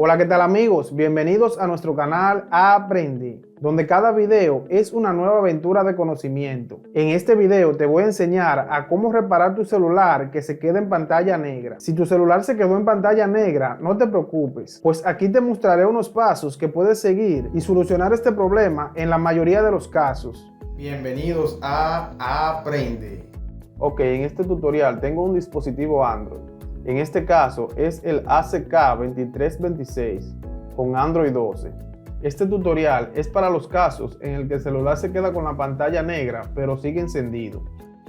Hola, ¿qué tal amigos? Bienvenidos a nuestro canal Aprendí, donde cada video es una nueva aventura de conocimiento. En este video te voy a enseñar a cómo reparar tu celular que se queda en pantalla negra. Si tu celular se quedó en pantalla negra, no te preocupes, pues aquí te mostraré unos pasos que puedes seguir y solucionar este problema en la mayoría de los casos. Bienvenidos a Aprende. Ok, en este tutorial tengo un dispositivo Android. En este caso es el ACK2326 con Android 12. Este tutorial es para los casos en el que el celular se queda con la pantalla negra pero sigue encendido.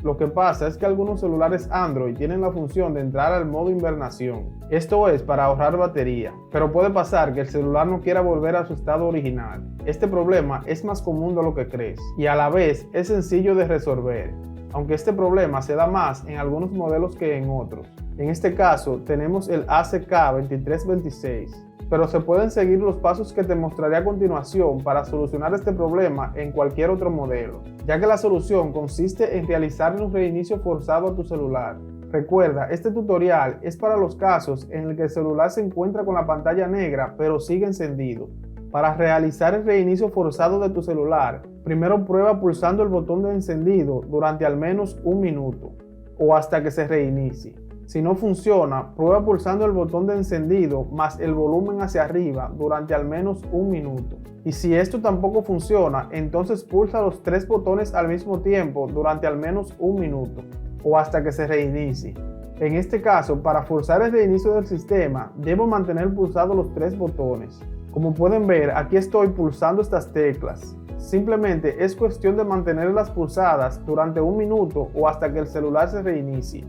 Lo que pasa es que algunos celulares Android tienen la función de entrar al modo invernación. Esto es para ahorrar batería, pero puede pasar que el celular no quiera volver a su estado original. Este problema es más común de lo que crees y a la vez es sencillo de resolver, aunque este problema se da más en algunos modelos que en otros. En este caso tenemos el ACK2326, pero se pueden seguir los pasos que te mostraré a continuación para solucionar este problema en cualquier otro modelo, ya que la solución consiste en realizar un reinicio forzado a tu celular. Recuerda, este tutorial es para los casos en el que el celular se encuentra con la pantalla negra pero sigue encendido. Para realizar el reinicio forzado de tu celular, primero prueba pulsando el botón de encendido durante al menos un minuto o hasta que se reinicie. Si no funciona, prueba pulsando el botón de encendido más el volumen hacia arriba durante al menos un minuto. Y si esto tampoco funciona, entonces pulsa los tres botones al mismo tiempo durante al menos un minuto o hasta que se reinicie. En este caso, para forzar el reinicio del sistema, debo mantener pulsados los tres botones. Como pueden ver, aquí estoy pulsando estas teclas. Simplemente es cuestión de mantenerlas pulsadas durante un minuto o hasta que el celular se reinicie.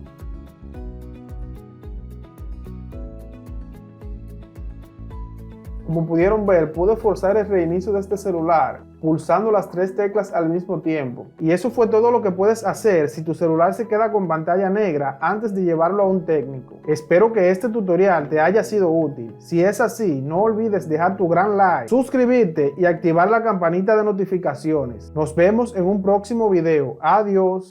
Como pudieron ver, pude forzar el reinicio de este celular pulsando las tres teclas al mismo tiempo. Y eso fue todo lo que puedes hacer si tu celular se queda con pantalla negra antes de llevarlo a un técnico. Espero que este tutorial te haya sido útil. Si es así, no olvides dejar tu gran like, suscribirte y activar la campanita de notificaciones. Nos vemos en un próximo video. Adiós.